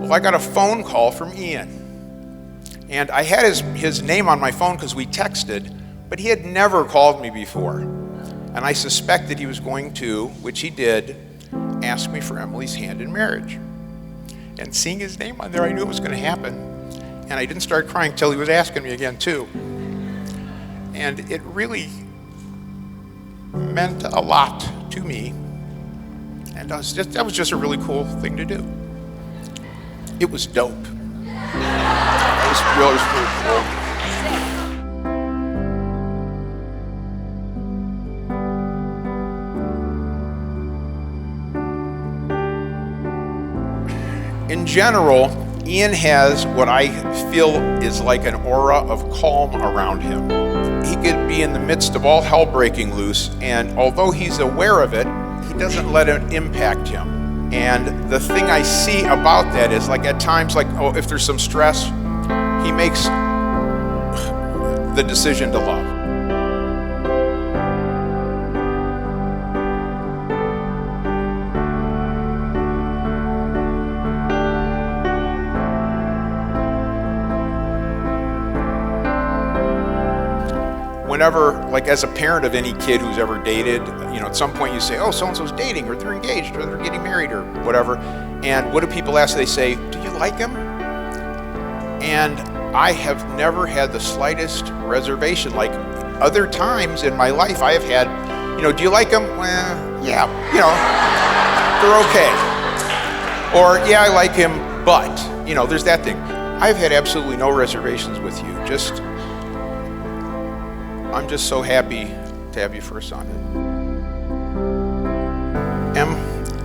Well, I got a phone call from Ian. And I had his name on my phone because we texted, but he had never called me before. And I suspected he was going to, which he did, ask me for Emily's hand in marriage. And seeing his name on there, I knew it was going to happen. And I didn't start crying till he was asking me again, too. And it really meant a lot to me. And that was just a really cool thing to do. It was dope. It was really cool. In general, Ian has what I feel is like an aura of calm around him. He could be in the midst of all hell breaking loose, and although he's aware of it, he doesn't let it impact him. And the thing I see about that is, like, at times, like, if there's some stress, he makes the decision to love. Whenever, like, as a parent of any kid who's ever dated, at some point you say, oh, so-and-so's dating, or they're engaged, or they're getting married, or whatever. And what do people ask? They say, do you like him? And I have never had the slightest reservation. Like, other times in my life I have had, do you like him? Well, yeah, they're okay. Or, yeah, I like him, but, there's that thing. I've had absolutely no reservations with you. I'm just so happy to have you for a son. Em,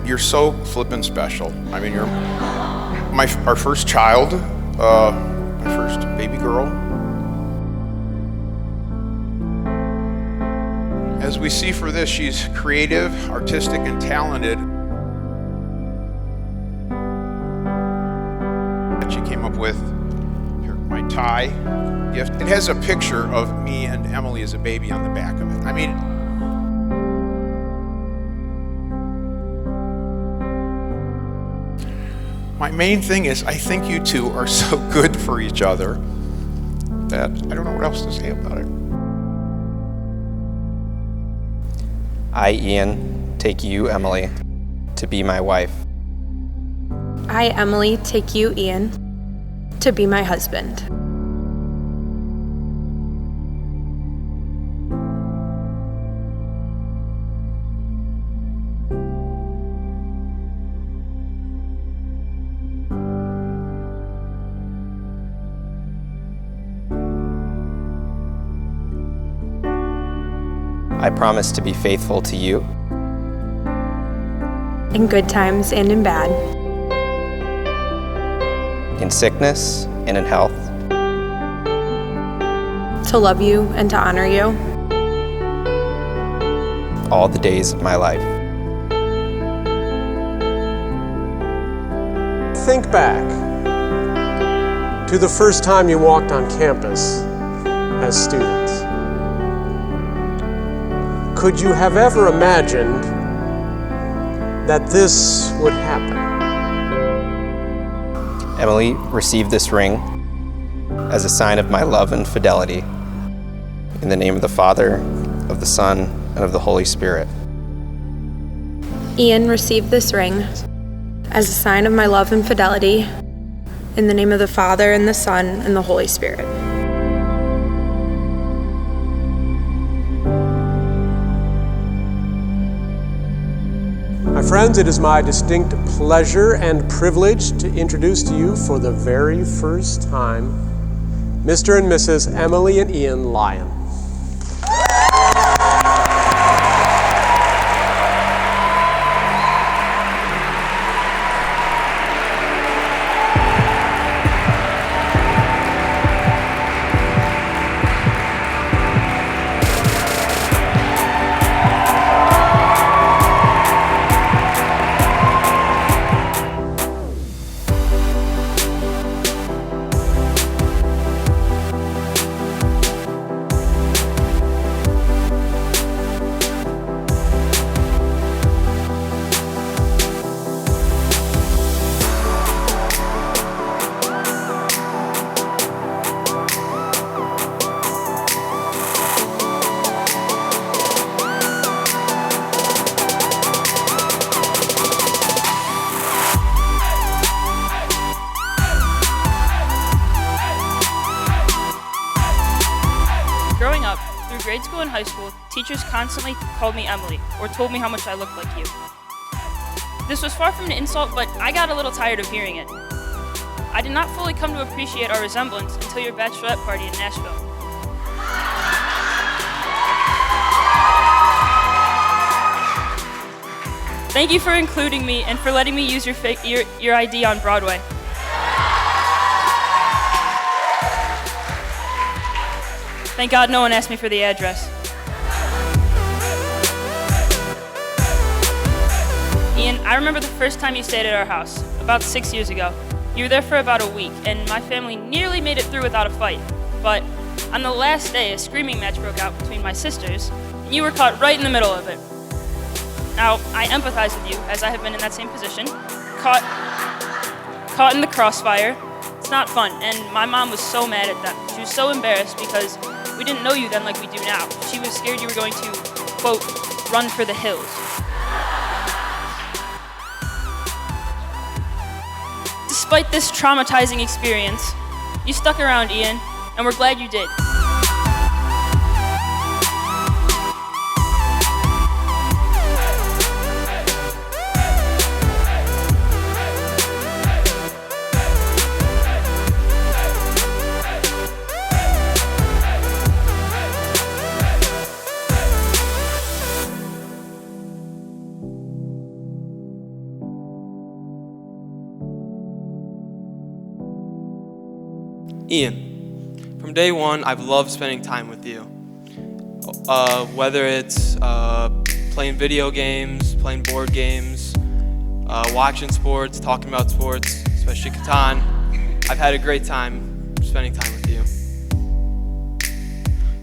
you're so flippin' special. I mean, you're our first child, my first baby girl. As we see for this, she's creative, artistic, and talented. She came up with my tie gift. It has a picture of me and Emily as a baby on the back of it. I mean, my main thing is I think you two are so good for each other that I don't know what else to say about it. I, Ian, take you, Emily, to be my wife. I, Emily, take you, Ian, to be my husband. I promise to be faithful to you. In good times and in bad. In sickness and in health. To love you and to honor you. All the days of my life. Think back to the first time you walked on campus as students. Could you have ever imagined that this would happen? Emily, receive this ring as a sign of my love and fidelity. In the name of the Father, of the Son, and of the Holy Spirit. Ian, receive this ring as a sign of my love and fidelity. In the name of the Father, and the Son, and the Holy Spirit. My friends, it is my distinct pleasure and privilege to introduce to you for the very first time Mr. and Mrs. Emily and Ian Lyon. grade school and high school, teachers constantly called me Emily or told me how much I looked like you. This was far from an insult, but I got a little tired of hearing it. I did not fully come to appreciate our resemblance until your bachelorette party in Nashville. Thank you for including me and for letting me use your ID on Broadway. Thank God no one asked me for the address. Ian, I remember the first time you stayed at our house, about 6 years ago. You were there for about a week, and my family nearly made it through without a fight. But on the last day, a screaming match broke out between my sisters, and you were caught right in the middle of it. Now, I empathize with you, as I have been in that same position, caught in the crossfire. It's not fun, and my mom was so mad at that. She was so embarrassed because we didn't know you then like we do now. She was scared you were going to, quote, run for the hills. Despite this traumatizing experience, you stuck around, Ian, and we're glad you did. Ian, from day one, I've loved spending time with you. Whether it's playing video games, playing board games, watching sports, talking about sports, especially Catan, I've had a great time spending time with you.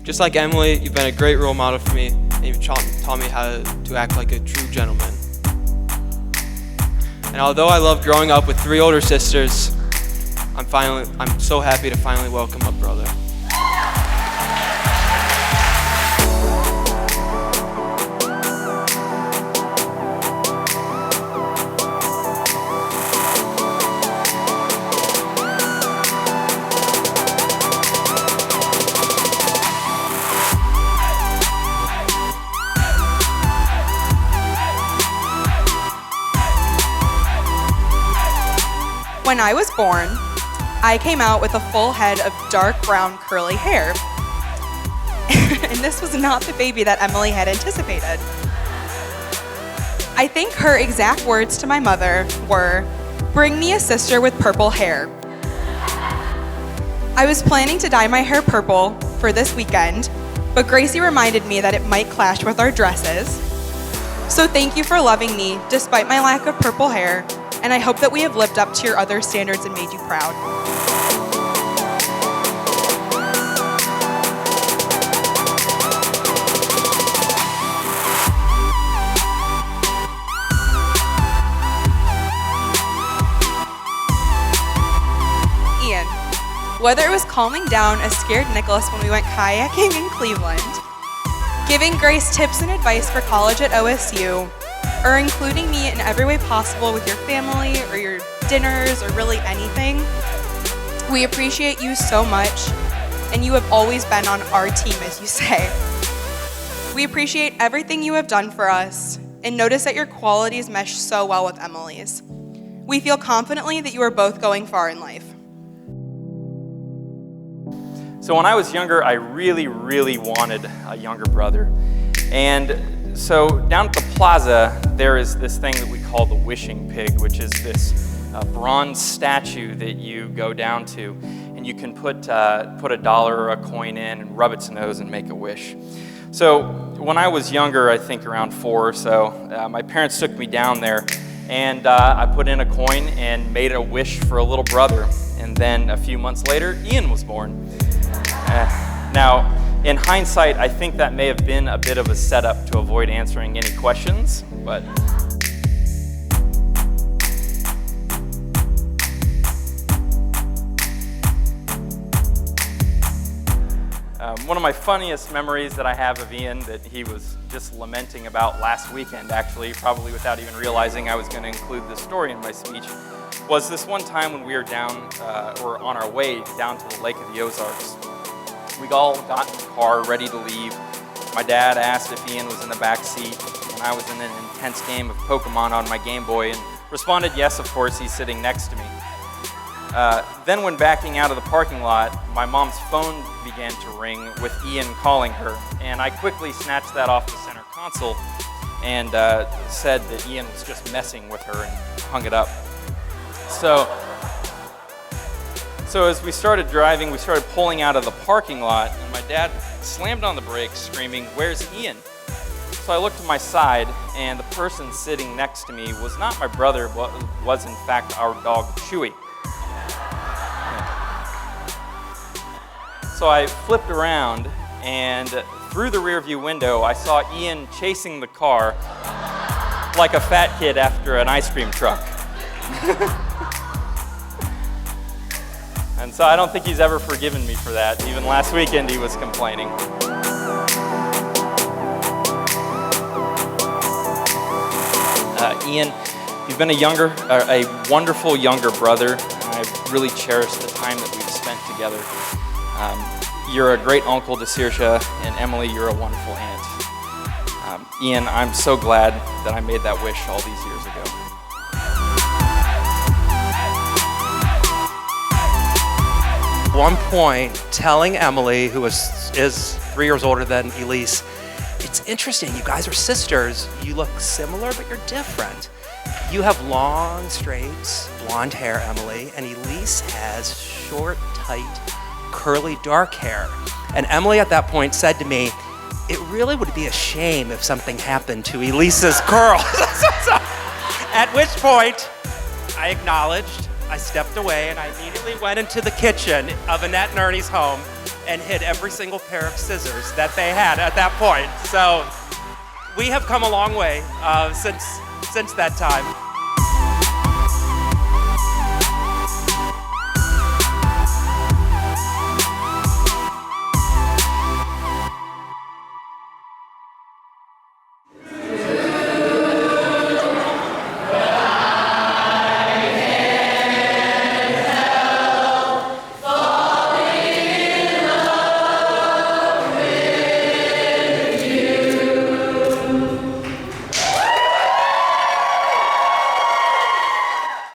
Just like Emily, you've been a great role model for me, and you've taught me how to act like a true gentleman. And although I love growing up with 3 older sisters, I'm so happy to finally welcome a brother. When I was born, I came out with a full head of dark brown curly hair. And this was not the baby that Emily had anticipated. I think her exact words to my mother were, "Bring me a sister with purple hair." I was planning to dye my hair purple for this weekend, but Gracie reminded me that it might clash with our dresses. So thank you for loving me despite my lack of purple hair, and I hope that we have lived up to your other standards and made you proud. Ian, whether it was calming down a scared Nicholas when we went kayaking in Cleveland, giving Grace tips and advice for college at OSU, or including me in every way possible with your family or your dinners or really anything, we appreciate you so much, and you have always been on our team, as you say. We appreciate everything you have done for us and notice that your qualities mesh so well with Emily's. We feel confidently that you are both going far in life. So when I was younger, I really wanted a younger brother. And so down at the plaza, there is this thing that we call the wishing pig, which is this bronze statue that you go down to, and you can put a dollar or a coin in and rub its nose and make a wish. So when I was younger, I think around 4 or so, my parents took me down there, and I put in a coin and made a wish for a little brother. And then a few months later, Ian was born. Now, in hindsight, I think that may have been a bit of a setup to avoid answering any questions, but one of my funniest memories that I have of Ian that he was just lamenting about last weekend, actually, probably without even realizing I was going to include this story in my speech, was this one time when we were or on our way down to the Lake of the Ozarks. We all got in the car ready to leave, My dad asked if Ian was in the back seat, and I was in an intense game of Pokemon on my Game Boy, and responded yes, of course, he's sitting next to me. Then when backing out of the parking lot, my mom's phone began to ring with Ian calling her, and I quickly snatched that off the center console and said that Ian was just messing with her and hung it up. So as we started driving, we started pulling out of the parking lot, and my dad slammed on the brakes, screaming, "Where's Ian?" So I looked to my side, and the person sitting next to me was not my brother, but was in fact our dog, Chewy. So I flipped around, and through the rearview window, I saw Ian chasing the car like a fat kid after an ice cream truck. And so I don't think he's ever forgiven me for that. Even last weekend he was complaining. Ian, you've been a wonderful younger brother, and I've really cherished the time that we've spent together. You're a great uncle to Saoirse, and Emily, you're a wonderful aunt. Ian, I'm so glad that I made that wish all these years ago. One point, telling Emily, who is 3 years older than Elise, it's interesting, you guys are sisters. You look similar, but you're different. You have long, straight, blonde hair, Emily, and Elise has short, tight, curly, dark hair. And Emily at that point said to me, it really would be a shame if something happened to Elise's curls. At which point, I acknowledged, I stepped away, and I immediately went into the kitchen of Annette and Ernie's home and hid every single pair of scissors that they had at that point. So we have come a long way since that time.